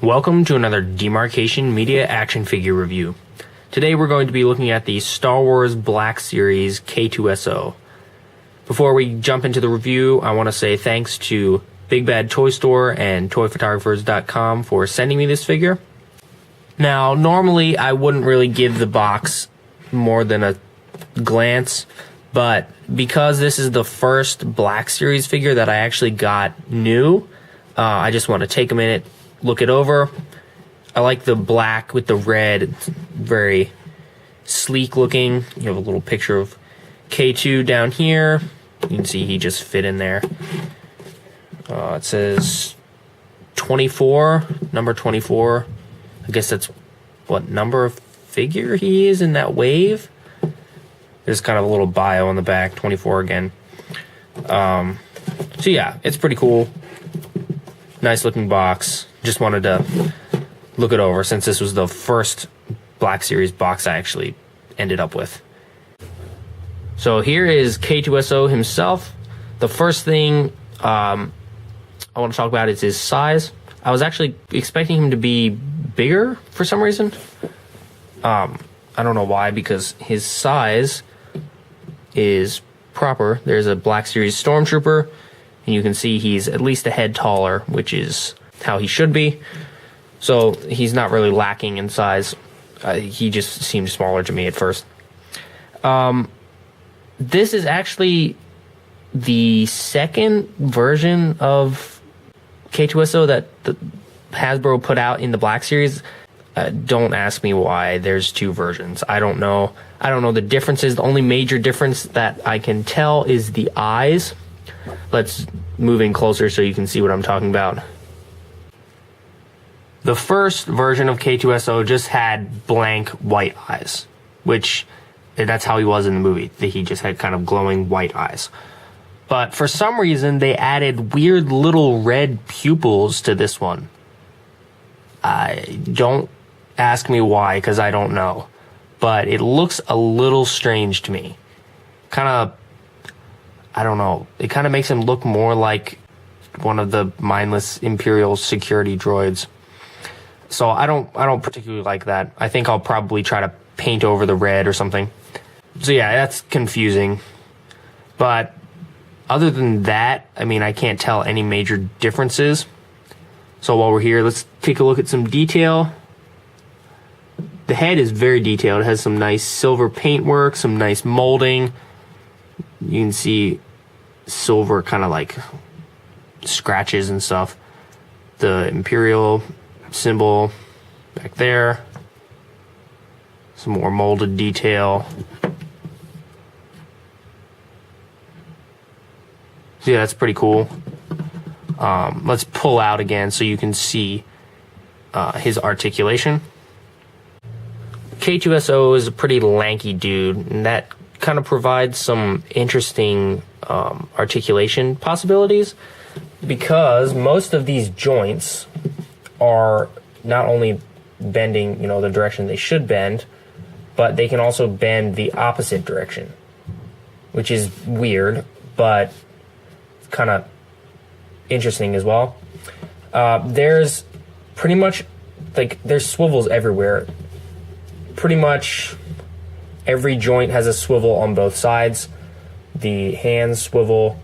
Welcome to another Demarcation Media action figure review. Today we're going to be looking at the Star Wars Black Series K-2SO. Before we jump into the review, I want to say thanks to Big Bad Toy Store and ToyPhotographers.com for sending me this figure. Now, normally I wouldn't really give the box more than a glance, but because this is the first Black Series figure that I actually got new, I just want to take a minute, look it over. I like the black with the red. It's very sleek looking. You have a little picture of K2 down here. You can see he just fit in there. It says 24, number 24. I guess that's what number of figure he is in that wave. There's kind of a little bio on the back, 24 again. So yeah, it's pretty cool. Nice looking box. Just wanted to look it over since this was the first Black Series box I actually ended up with. So here is K-2SO himself. The first thing I want to talk about is his size. I was actually expecting him to be bigger for some reason. I don't know why, because his size is proper. There's a Black Series Stormtrooper, and you can see he's at least a head taller, which is how he should be. So he's not really lacking in size. He just seemed smaller to me at first. This is actually the second version of K-2SO that the Hasbro put out in the Black Series. Don't ask me why there's two versions. I don't know. I don't know the differences. The only major difference that I can tell is the eyes. Let's move in closer so you can see what I'm talking about. The first version of K-2SO just had blank white eyes, which that's how he was in the movie. He just had kind of glowing white eyes. But for some reason, they added weird little red pupils to this one. Don't ask me why, because I don't know. But it looks a little strange to me. Kind of, I don't know. It kind of makes him look more like one of the mindless Imperial security droids. So I don't particularly like that. I think I'll probably try to paint over the red or something. So yeah, that's confusing. But other than that, I mean, I can't tell any major differences. So while we're here, let's take a look at some detail. The head is very detailed. It has some nice silver paintwork, some nice molding. You can see silver kind of like scratches and stuff. The Imperial symbol back there. Some more molded detail. So yeah, that's pretty cool. Let's pull out again so you can see his articulation. K-2SO is a pretty lanky dude, and that kind of provides some interesting articulation possibilities, because most of these joints are not only bending, the direction they should bend, but they can also bend the opposite direction, which is weird, but kind of interesting as well. There's pretty much, there's swivels everywhere. Pretty much every joint has a swivel on both sides. The hands swivel.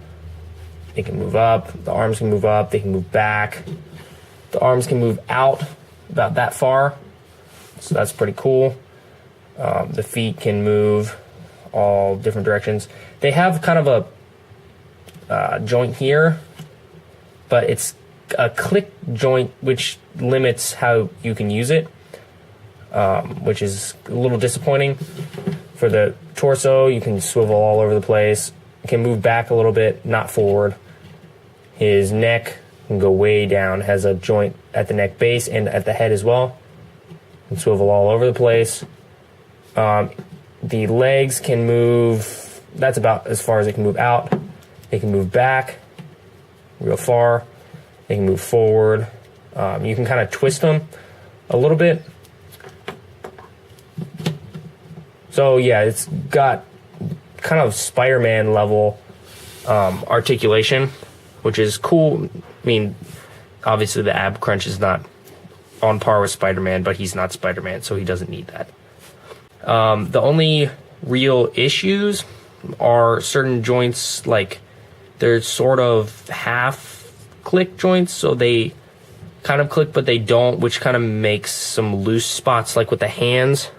They can move up. The arms can move up. They can move back. The arms can move out about that far. So that's pretty cool. The feet can move all different directions. They have kind of a joint here, but it's a click joint which limits how you can use it, which is a little disappointing. For the torso, you can swivel all over the place. You can move back a little bit, not forward. His neck can go way down, has a joint at the neck base and at the head as well. You can swivel all over the place. The legs can move, that's about as far as they can move out. They can move back real far. They can move forward. You can kind of twist them a little bit. So yeah, it's got kind of Spider-Man level articulation, which is cool. I mean, obviously the ab crunch is not on par with Spider-Man, but he's not Spider-Man, so he doesn't need that. The only real issues are certain joints, like they're sort of half click joints, so they kind of click but they don't, which kind of makes some loose spots. Like with the hands,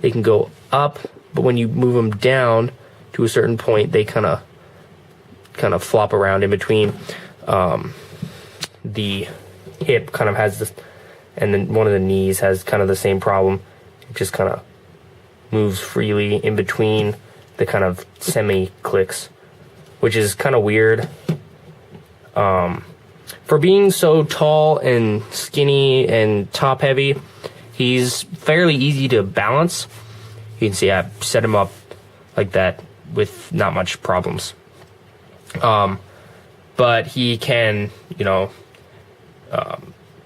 they can go up, but when you move them down to a certain point, they kind of flop around in between. The hip kind of has this, and then one of the knees has kind of the same problem. It just kind of moves freely in between the kind of semi-clicks, which is kind of weird. For being so tall and skinny and top heavy, he's fairly easy to balance. You can see I set him up like that with not much problems. But he can,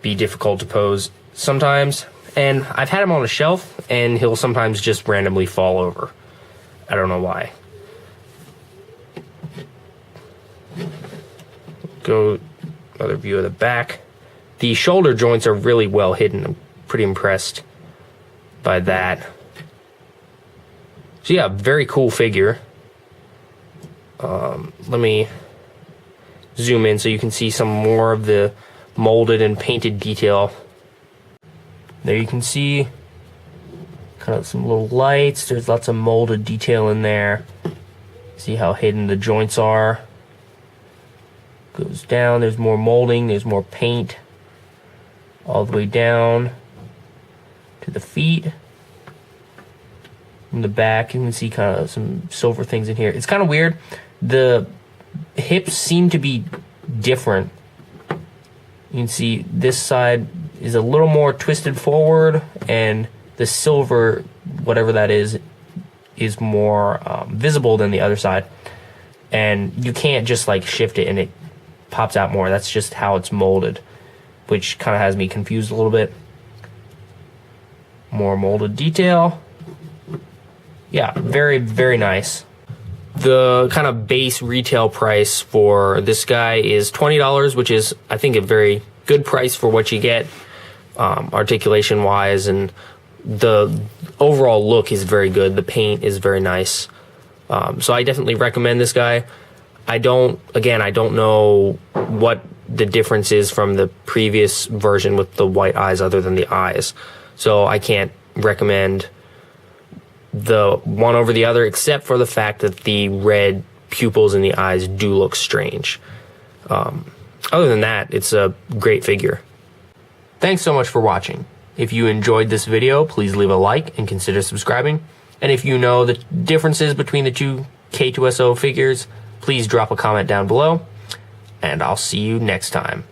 be difficult to pose sometimes. And I've had him on a shelf, and he'll sometimes just randomly fall over. I don't know why. Go another view of the back. The shoulder joints are really well hidden. I'm pretty impressed by that. So yeah, very cool figure. Let me zoom in so you can see some more of the molded and painted detail. There you can see kind of some little lights. There's lots of molded detail in there. See how hidden the joints are. Goes down, there's more molding, there's more paint. All the way down to the feet. In the back, you can see kind of some silver things in here. It's kind of weird. The hips seem to be different. You can see this side is a little more twisted forward, and the silver, whatever that is more visible than the other side. And you can't just like shift it and it pops out more. That's just how it's molded, which kind of has me confused a little bit. More molded detail. Yeah, very, very nice. The kind of base retail price for this guy is $20, which is, I think, a very good price for what you get, articulation-wise, and the overall look is very good. The paint is very nice. So I definitely recommend this guy. I don't know what the difference is from the previous version with the white eyes other than the eyes. So I can't recommend the one over the other, except for the fact that the red pupils in the eyes do look strange. Other than that, it's a great figure. Thanks so much for watching. If you enjoyed this video, please leave a like and consider subscribing. And if you know the differences between the two K-2SO figures, please drop a comment down below. And I'll see you next time.